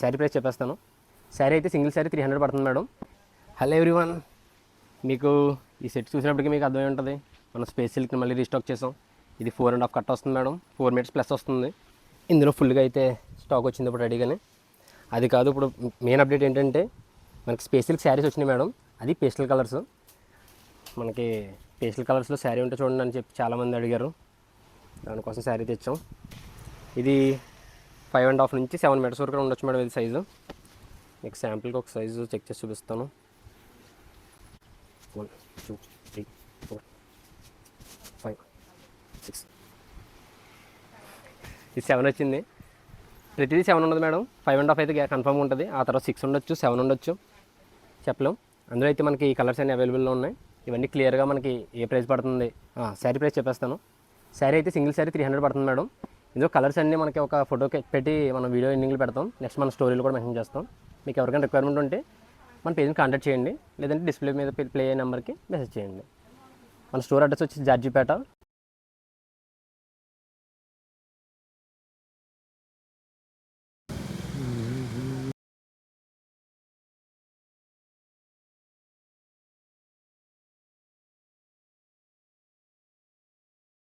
Sari price చెప్పేస్తాను. శారీ అయితే single sari 300 పడుతుంది మేడం. హలో ఎవ్రీవన్, మీకు ఈ సెట్ చూసినప్పటికీ మీకు అర్థమై ఉంటుంది. మనం స్పేస్ సిల్క్ని మళ్ళీ రీస్టాక్ చేసాం. ఇది 4.5 కట్ వస్తుంది మేడం, 4 మీటర్స్ ప్లస్ వస్తుంది. ఇందులో ఫుల్గా అయితే స్టాక్ వచ్చింది ఇప్పుడు రెడీగానే. అది కాదు, ఇప్పుడు మెయిన్ అప్డేట్ ఏంటంటే మనకి స్పేస్ సిల్క్ శారీస్ వచ్చినాయి మేడం. అది పేస్టల్ కలర్స్. మనకి పేస్టల్ కలర్స్లో శారీ ఉంటే చూడండి అని చెప్పి చాలామంది అడిగారు, దానికోసం శారీ తెచ్చాం. ఇది 5.5 నుంచి 7 మీటర్స్ వరకు ఉండొచ్చు మేడం. ఇది సైజు మీకు శాంపుల్కి ఒక సైజు చెక్ చేసి చూపిస్తాను. 1 2 3 4 5 6 ఇది 7 వచ్చింది. ప్రతిదీ 7 ఉండదు మేడం. 5.5 అయితే కన్ఫర్మ్ ఉంటుంది. ఆ తర్వాత 6 ఉండొచ్చు, 7 ఉండొచ్చు, చెప్పలేం. అందులో అయితే మనకి ఈ కలర్స్ అన్నీ అవైలబుల్లో ఉన్నాయి. ఇవన్నీ క్లియర్గా మనకి ఏ ప్రైస్ పడుతుంది, శారీ ప్రైస్ చెప్పేస్తాను. శారీ అయితే సింగిల్ శారీ 300 పడుతుంది మేడం. ఇందులో కలర్స్ అన్నీ మనకి ఒక ఫోటో పెట్టి మనం వీడియో ఎండింగ్లో పెడతాం. నెక్స్ట్ మన స్టోరీలో కూడా మెన్షన్ చేస్తాం. మీకు ఎవరికైనా రిక్వైర్మెంట్ ఉంటే మన పేజ్ని కాంటాక్ట్ చేయండి, లేదంటే డిస్ప్లే మీద ప్లే అయ్యే నెంబర్కి మెసేజ్ చేయండి. మన స్టోర్ అడ్రస్ వచ్చి జార్జీపేట,